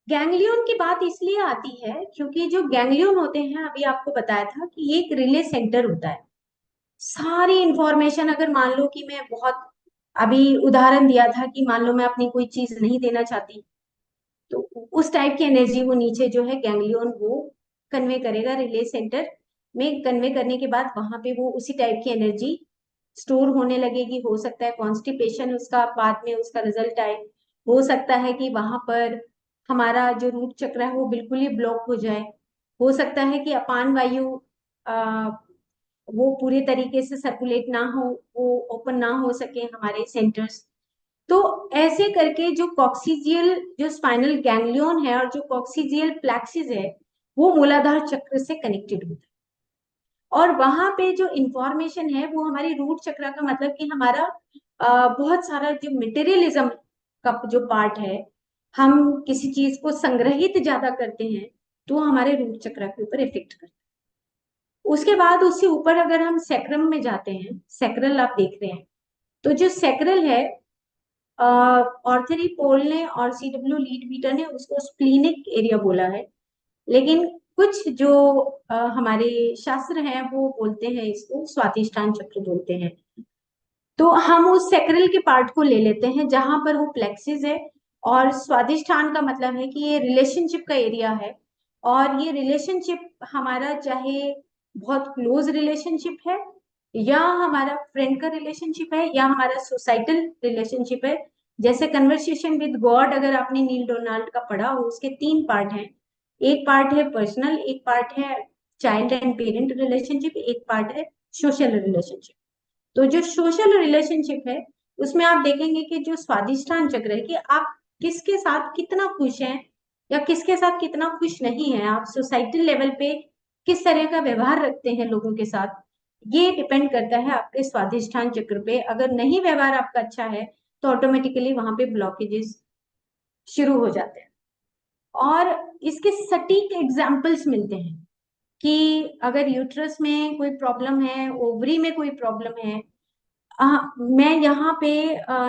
गैंग्लियन की बात इसलिए आती है क्योंकि जो गैंग्लियन होते हैं, अभी आपको बताया था कि ये एक रिले सेंटर होता है। सारी इंफॉर्मेशन, अगर मान लो कि मैं बहुत अभी उदाहरण दिया था कि मान लो मैं अपनी कोई चीज नहीं देना चाहती, तो उस टाइप की एनर्जी वो नीचे जो है गैंग्लियन वो कन्वे करेगा, रिले सेंटर में कन्वे करने के बाद वहां पे वो उसी टाइप की एनर्जी स्टोर होने लगेगी। हो सकता है कॉन्स्टिपेशन उसका बाद में उसका रिजल्ट आए, हो सकता है कि वहां पर हमारा जो रूट चक्र है वो बिल्कुल ही ब्लॉक हो जाए, हो सकता है कि अपान वायु आ, वो पूरे तरीके से सर्कुलेट ना हो, वो ओपन ना हो सके हमारे सेंटर्स। तो ऐसे करके जो कॉक्सीजियल जो स्पाइनल गैंग्लियन है और जो कॉक्सीजियल प्लेक्सिस है वो मूलाधार चक्र से कनेक्टेड होता है, और वहां पे जो इंफॉर्मेशन है वो हमारी रूट चक्र का मतलब कि हमारा बहुत सारा जो मटेरियलिज्म का जो पार्ट है, हम किसी चीज को संग्रहित ज्यादा करते हैं तो हमारे रूट चक्र के ऊपर इफेक्ट करता है। उसके बाद उससे ऊपर अगर हम सैक्रम में जाते हैं, सैक्रल आप देख रहे हैं, तो जो सैक्रल है ऑर्थरी पोल ने और CW लीड बीटर ने उसको स्प्लीनिक एरिया बोला है, लेकिन कुछ जो हमारे शास्त्र हैं वो बोलते हैं इसको स्वादिष्टान चक्र बोलते हैं। तो हम उस सैक्रल के पार्ट को ले लेते हैं जहां पर वो प्लेक्सिस है, और स्वादिष्ठान का मतलब है कि ये रिलेशनशिप का एरिया है, और ये रिलेशनशिप हमारा चाहे बहुत क्लोज रिलेशनशिप है, या हमारा फ्रेंड का रिलेशनशिप है, या हमारा सोसाइटल रिलेशनशिप है। जैसे कन्वर्सेशन विद गॉड अगर आपने नील डोनाल्ड का पढ़ा हो, उसके 3 पार्ट हैं। एक पार्ट है पर्सनल, एक पार्ट है चाइल्ड एंड पेरेंट रिलेशनशिप, एक पार्ट है सोशल रिलेशनशिप। तो जो सोशल रिलेशनशिप है उसमें आप देखेंगे कि जो स्वादिष्टान चक्र है कि आप किसके साथ कितना खुश हैं या किसके साथ कितना खुश नहीं है, आप सोसाइटल लेवल पे किस तरह का व्यवहार रखते हैं लोगों के साथ, ये डिपेंड करता है आपके स्वादिष्टान चक्र पे। अगर नहीं व्यवहार आपका अच्छा है तो ऑटोमेटिकली वहां पे ब्लॉकेजेस शुरू हो जाते हैं। और इसके सटीक एग्जाम्पल्स मिलते हैं कि अगर यूट्रस में कोई प्रॉब्लम है, ओवरी में कोई प्रॉब्लम है। मैं यहाँ पे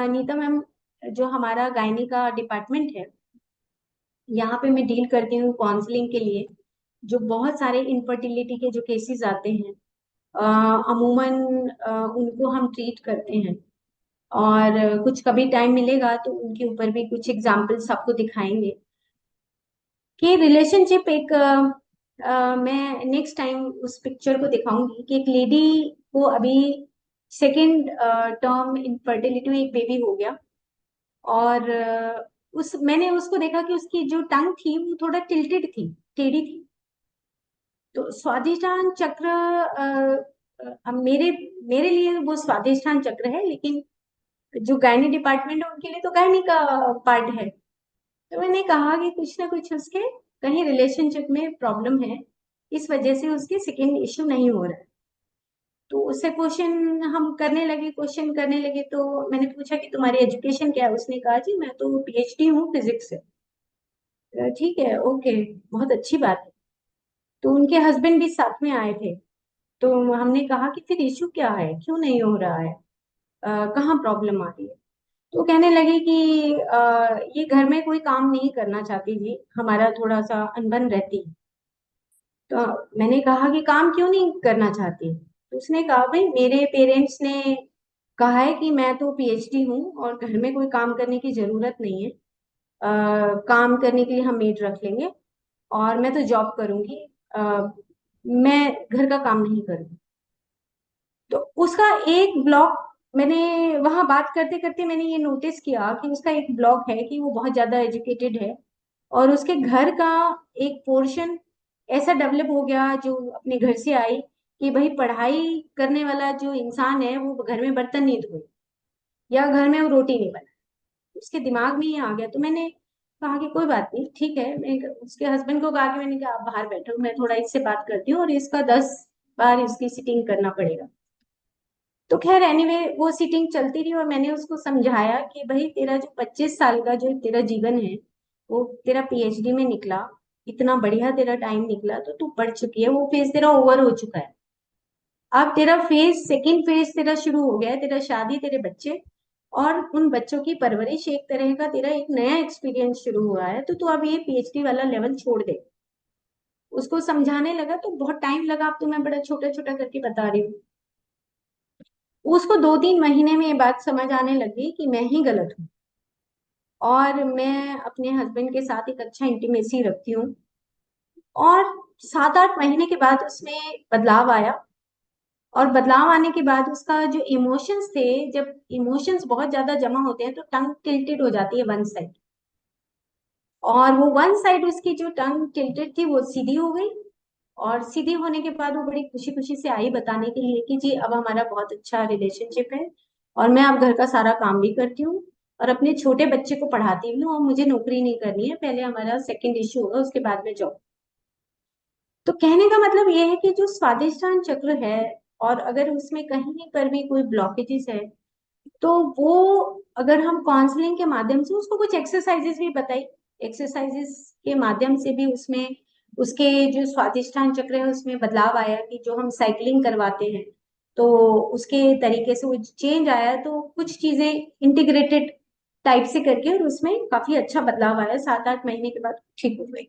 नीता मैम, जो हमारा गायनी का डिपार्टमेंट है, यहाँ पे मैं डील करती हूँ काउंसलिंग के लिए। जो बहुत सारे इनफर्टिलिटी के जो केसेस आते हैं, अमूमन उनको हम ट्रीट करते हैं। और कुछ कभी टाइम मिलेगा तो उनके ऊपर भी कुछ एग्जाम्पल्स आपको दिखाएंगे कि रिलेशनशिप एक मैं नेक्स्ट टाइम उस पिक्चर को दिखाऊंगी कि एक लेडी को अभी सेकेंड टर्म इनफर्टिलिटी, एक बेबी हो गया। और उस मैंने उसको देखा कि उसकी जो टंग थी वो थोड़ा टिल्टेड थी, टेढ़ी थी। तो स्वादिष्टान चक्र मेरे मेरे लिए वो स्वादिष्टान चक्र है, लेकिन जो गायनी डिपार्टमेंट है उनके लिए तो गायनी का पार्ट है। तो मैंने कहा कि कुछ ना कुछ उसके कहीं रिलेशनशिप में प्रॉब्लम है, इस वजह से उसके सेकेंड इश्यू नहीं हो रहा है। तो उससे क्वेश्चन हम करने लगे, क्वेश्चन करने लगे। तो मैंने पूछा कि तुम्हारी एजुकेशन क्या है। उसने कहा जी मैं तो पीएचडी हूँ फिजिक्स से। ठीक है, ओके, बहुत अच्छी बात है। तो उनके हस्बैंड भी साथ में आए थे। तो हमने कहा कि फिर इशू क्या है, क्यों नहीं हो रहा है, कहाँ प्रॉब्लम आ रही है। तो कहने लगे कि ये घर में कोई काम नहीं करना चाहती जी, हमारा थोड़ा सा अनबन रहती है। तो मैंने कहा कि काम क्यों नहीं करना चाहती। तो उसने कहा भाई मेरे पेरेंट्स ने कहा है कि मैं तो पीएचडी हूँ और घर में कोई काम करने की जरूरत नहीं है। काम करने के लिए हम मेड रख लेंगे और मैं तो जॉब करूंगी। मैं घर का काम नहीं करूंगी। तो उसका एक ब्लॉक, मैंने वहां बात करते करते मैंने ये नोटिस किया कि उसका एक ब्लॉक है कि वो बहुत ज्यादा एजुकेटेड है और उसके घर का एक पोर्शन ऐसा डेवलप हो गया जो अपने घर से आई कि भाई पढ़ाई करने वाला जो इंसान है वो घर में बर्तन नहीं धोए या घर में वो रोटी नहीं बनाए। उसके दिमाग में ये आ गया। तो मैंने कहा कि कोई बात नहीं, ठीक है। मैं उसके हस्बैंड को कहा कि मैंने कहा आप बाहर बैठो, मैं थोड़ा इससे बात करती हूँ और इसका 10 बार इसकी सिटिंग करना पड़ेगा। तो खैर एनीवे वो सीटिंग चलती रही और मैंने उसको समझाया कि भाई तेरा जो 25 साल का जो तेरा जीवन है वो तेरा पीएचडी में निकला, इतना बढ़िया तेरा टाइम निकला, तो तू पढ़ चुकी है, वो फेज तेरा ओवर हो चुका है। अब तेरा फेज, सेकंड फेज तेरा शुरू हो गया है, तेरा शादी, तेरे बच्चे और उन बच्चों की परवरिश, एक तरह का तेरा एक नया एक्सपीरियंस शुरू हुआ है। तो तू अब ये पीएचडी वाला लेवल छोड़ दे। उसको समझाने लगा तो बहुत टाइम लगा, अब तो मैं बड़ा छोटा छोटा करके बता रही हूँ। उसको 2-3 महीने में ये बात समझ आने लगी कि मैं ही गलत हूँ और मैं अपने हस्बैंड के साथ एक अच्छा इंटीमेसी रखती हूँ। और 7-8 महीने के बाद उसमें बदलाव आया। और बदलाव आने के बाद उसका जो इमोशंस थे, जब इमोशंस बहुत ज्यादा जमा होते हैं तो टंग टिल्टेड हो जाती है वन साइड। और वो वन साइड उसकी जो टंग टिल्टेड थी वो सीधी हो गई। और सीधी होने के बाद वो बड़ी खुशी खुशी से आई बताने के लिए कि जी अब हमारा बहुत अच्छा रिलेशनशिप है और मैं अब घर का सारा काम भी करती हूँ और अपने छोटे बच्चे को पढ़ाती भी हूँ और मुझे नौकरी नहीं करनी है, पहले हमारा सेकंड इश्यू होगा उसके बाद में जॉब। तो कहने का मतलब ये है कि जो स्वादिष्टान चक्र है और अगर उसमें कहीं पर भी कोई ब्लॉकेजेस है तो वो, अगर हम काउंसलिंग के माध्यम से उसको कुछ एक्सरसाइजेस भी बताई, एक्सरसाइजेस के माध्यम से भी उसमें उसके जो स्वादिष्टान चक्र है उसमें बदलाव आया कि जो हम साइकिलिंग करवाते हैं तो उसके तरीके से वो चेंज आया। तो कुछ चीजें इंटीग्रेटेड टाइप से करके और उसमें काफी अच्छा बदलाव आया, 7-8 महीने के बाद ठीक हो गई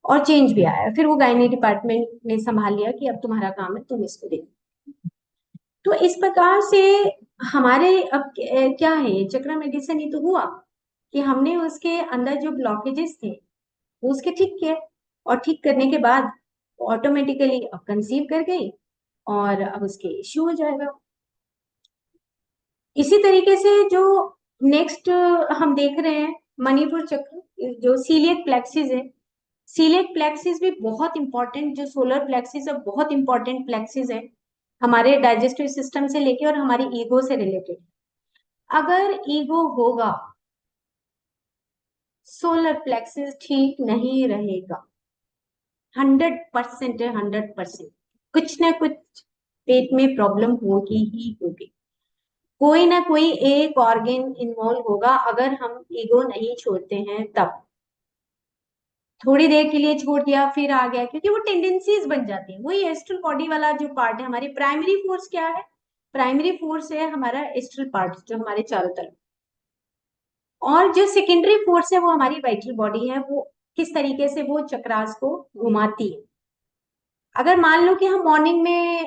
और चेंज भी आया। फिर वो गायनी डिपार्टमेंट ने संभाल लिया कि अब तुम्हारा काम है, तुम इसको देखो। तो इस प्रकार से हमारे अब क्या है, ये चक्र मेडिसिन ही तो हुआ कि हमने उसके अंदर जो ब्लॉकेजेस थे वो उसके ठीक किए और ठीक करने के बाद ऑटोमेटिकली अब कंसीव कर गई और अब उसके इश्यू हो जाएगा। इसी तरीके से जो नेक्स्ट हम देख रहे हैं मणिपुर चक्र, जो सीलियक प्लेक्सिस है। सीलियक प्लेक्सिस भी बहुत इंपॉर्टेंट, जो सोलर प्लेक्सिस है बहुत इंपॉर्टेंट प्लेक्सिस है हमारे डाइजेस्टिव सिस्टम से लेके और हमारी ईगो से रिलेटेड। अगर ईगो होगा, सोलर प्लेक्सिस ठीक नहीं रहेगा। 100% है, 100%। कुछ ना कुछ पेट में प्रॉब्लम होगी ही होगी। कोई ना कोई एक ऑर्गन इन्वॉल्व होगा, अगर हम ईगो नहीं छोड़ते हैं तब। थोड़ी देर के लिए छोड़ दिया फिर आ गया, क्योंकि वो टेंडेंसीज बन जाती है। वही एस्ट्रल बॉडी वाला जो पार्ट है, हमारी प्राइमरी फोर्स क्या है? प्राइमरी फोर्स है हमारा एस्ट्रल पार्ट जो हमारे चारों तरफ, और जो सेकेंडरी फोर्स है वो हमारी वाइटल बॉडी है, वो किस तरीके से वो चक्रास को घुमाती है। अगर मान लो कि हम मॉर्निंग में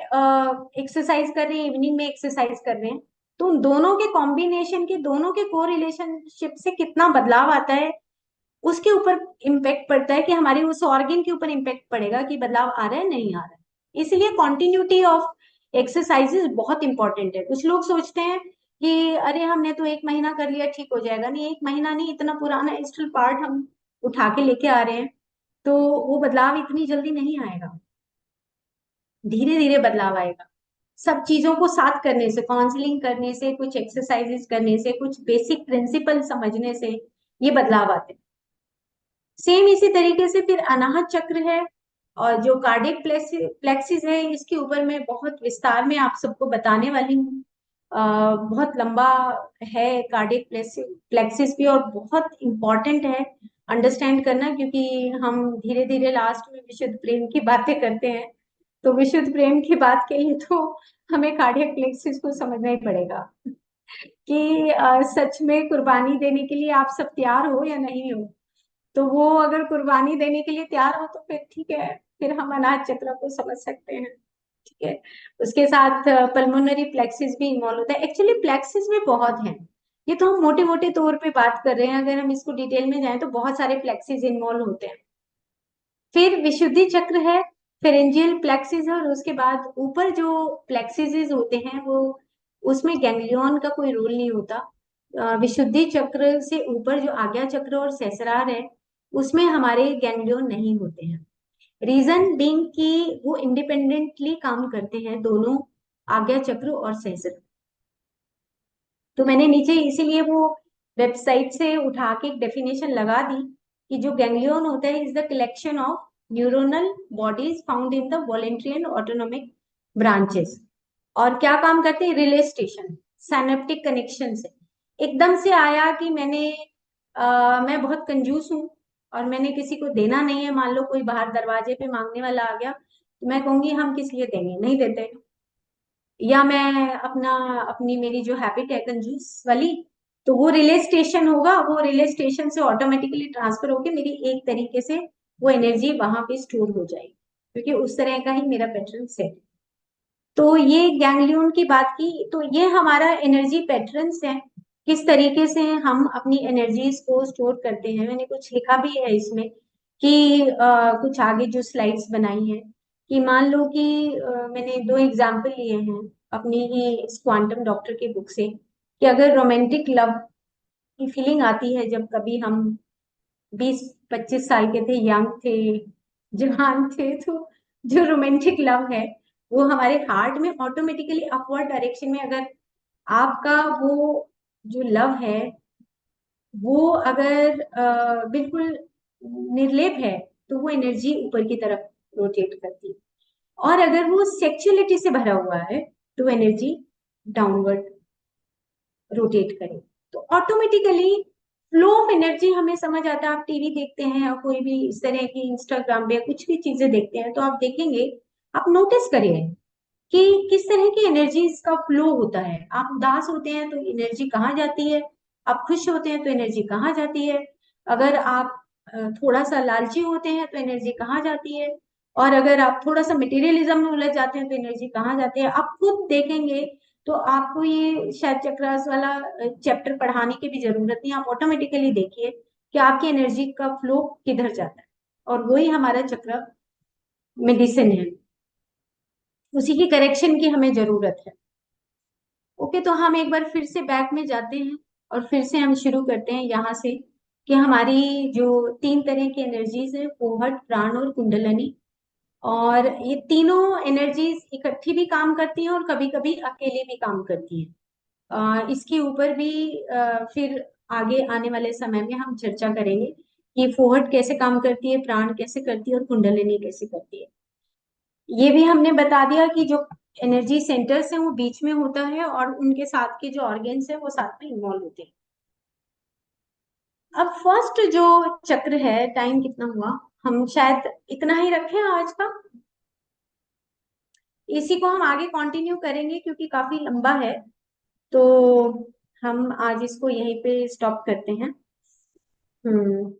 एक्सरसाइज कर रहे हैं, इवनिंग में एक्सरसाइज कर रहे हैं, तो उन दोनों के कॉम्बिनेशन के, दोनों के को रिलेशनशिप से कितना बदलाव आता है, उसके ऊपर इम्पेक्ट पड़ता है, कि हमारे उस ऑर्गन के ऊपर इम्पेक्ट पड़ेगा कि बदलाव आ रहा है नहीं आ रहा है। इसलिए कॉन्टिन्यूटी ऑफ एक्सरसाइजेस बहुत इंपॉर्टेंट है। कुछ लोग सोचते हैं कि अरे हमने तो 1 महीना कर लिया ठीक हो जाएगा। नहीं, 1 महीना नहीं, इतना पुराना एस्ट्रल पार्ट हम उठा के लेके आ रहे हैं, तो वो बदलाव इतनी जल्दी नहीं आएगा, धीरे धीरे बदलाव आएगा। सब चीजों को साथ करने से, काउंसलिंग करने से, कुछ एक्सरसाइजेस करने से, कुछ बेसिक प्रिंसिपल समझने से ये बदलाव आते हैं। सेम इसी तरीके से फिर अनाहत चक्र है, और जो कार्डियक प्लेक्सिस है, इसके ऊपर मैं बहुत विस्तार में आप सबको बताने वाली हूँ। बहुत लंबा है कार्डियक प्लेक्सिस भी, और बहुत इंपॉर्टेंट है अंडरस्टैंड करना, क्योंकि हम धीरे धीरे लास्ट में विशुद्ध प्रेम की बातें करते हैं। तो विशुद्ध प्रेम की बात के लिए तो हमें कार्डियक प्लेक्सिस को समझना ही पड़ेगा, कि सच में कुर्बानी देने के लिए आप सब तैयार हो या नहीं हो। तो वो अगर कुर्बानी देने के लिए तैयार हो तो फिर ठीक है, फिर हम अनाहत चक्र को समझ सकते हैं। ठीक है, उसके साथ पल्मोनरी प्लेक्सिस भी इन्वॉल्व होता है। एक्चुअली प्लेक्सिस में बहुत है, ये तो हम मोटे मोटे तौर पे बात कर रहे हैं, अगर हम इसको डिटेल में जाएं तो बहुत सारे प्लेक्सिस इन्वॉल्व होते हैं। फिर विशुद्धि चक्र है, फेरेंजियल प्लेक्सिस है, और उसके बाद ऊपर जो प्लेक्सिस होते हैं वो, उसमें गैंग्लियन का कोई रोल नहीं होता। विशुद्धि चक्र से ऊपर जो आज्ञा चक्र और सहस्रार है, उसमें हमारे गैंग्लियन नहीं होते हैं। रीजन बीइंग कि वो इंडिपेंडेंटली काम करते हैं दोनों, आज्ञा चक्र और सहस्त्र। तो मैंने नीचे इसीलिए वो वेबसाइट से उठा के एक डेफिनेशन लगा दी, कि जो गैंग्लियन होता है is the collection of neuronal bodies found in the voluntary and autonomic branches. और क्या काम करते हैं? रिले स्टेशन, साइनेप्टिक कनेक्शन से। एकदम से आया कि मैं बहुत कंजूस हूँ और मैंने किसी को देना नहीं है, मान लो कोई बाहर दरवाजे पे मांगने वाला आ गया, तो मैं कहूंगी हम किस लिए देंगे, नहीं देते। या मैं अपनी मेरी जो हैबिट है कंजूस वाली, तो वो रिले स्टेशन होगा, वो रिले स्टेशन से ऑटोमेटिकली ट्रांसफर होके मेरी एक तरीके से वो एनर्जी वहां पे स्टोर हो जाएगी, क्योंकि उस तरह का ही मेरा पैटर्न सेट। तो ये गैंग्लियन की बात की, तो ये हमारा एनर्जी पैटर्न्स है, किस तरीके से हम अपनी एनर्जीज को स्टोर करते हैं। मैंने कुछ लिखा भी है इसमें, कि कुछ आगे जो स्लाइड्स बनाई है, कि मान लो कि मैंने 2 एग्जाम्पल लिए हैं अपनी ही इस क्वांटम डॉक्टर की बुक से, कि अगर रोमांटिक लव की फीलिंग आती है जब कभी हम 20-25 साल के थे, यंग थे, जवान थे, तो जो रोमांटिक लव है वो हमारे हार्ट में ऑटोमेटिकली अपवर्ड डायरेक्शन में, अगर आपका वो जो लव है वो अगर बिल्कुल निर्लेप है, तो वो एनर्जी ऊपर की तरफ रोटेट करती है। और अगर वो सेक्सुअलिटी से भरा हुआ है तो एनर्जी डाउनवर्ड रोटेट करे। तो ऑटोमेटिकली फ्लो ऑफ एनर्जी हमें समझ आता है। आप टीवी देखते हैं या कोई भी इस तरह की इंस्टाग्राम पे कुछ भी चीजें देखते हैं, तो आप देखेंगे, आप नोटिस करिए कि किस तरह की एनर्जीज का फ्लो होता है। आप उदास होते हैं तो एनर्जी कहाँ जाती है, आप खुश होते हैं तो एनर्जी कहाँ जाती है, अगर आप थोड़ा सा लालची होते हैं तो एनर्जी कहाँ जाती है, और अगर आप थोड़ा सा मटेरियलिज्म में उलझ जाते हैं तो एनर्जी कहाँ जाती है। आप खुद देखेंगे, तो आपको ये शायद चक्रास वाला चैप्टर पढ़ाने की भी जरूरत नहीं, आप ऑटोमेटिकली देखिए कि आपकी एनर्जी का फ्लो किधर जाता है, और वही हमारा चक्र मेडिसिन है, उसी की करेक्शन की हमें जरूरत है। ओके, तो हम एक बार फिर से बैक में जाते हैं, और फिर से हम शुरू करते हैं यहाँ से, कि हमारी जो 3 तरह की एनर्जीज है, फोहट, प्राण और कुंडलनी, और ये तीनों एनर्जीज इकट्ठी भी काम करती हैं और कभी कभी अकेले भी काम करती हैं। इसके ऊपर भी फिर आगे आने वाले समय में हम चर्चा करेंगे कि फोहट कैसे काम करती है, प्राण कैसे करती है, और कुंडलिनी कैसे करती है। ये भी हमने बता दिया कि जो एनर्जी सेंटर्स हैं वो बीच में होता है, और उनके साथ के जो ऑर्गेन्स हैं वो साथ में इन्वॉल्व होते हैं। अब फर्स्ट जो चक्र है, टाइम कितना हुआ, हम शायद इतना ही रखें आज का। इसी को हम आगे कंटिन्यू करेंगे क्योंकि काफी लंबा है, तो हम आज इसको यहीं पे स्टॉप करते हैं। हम्म।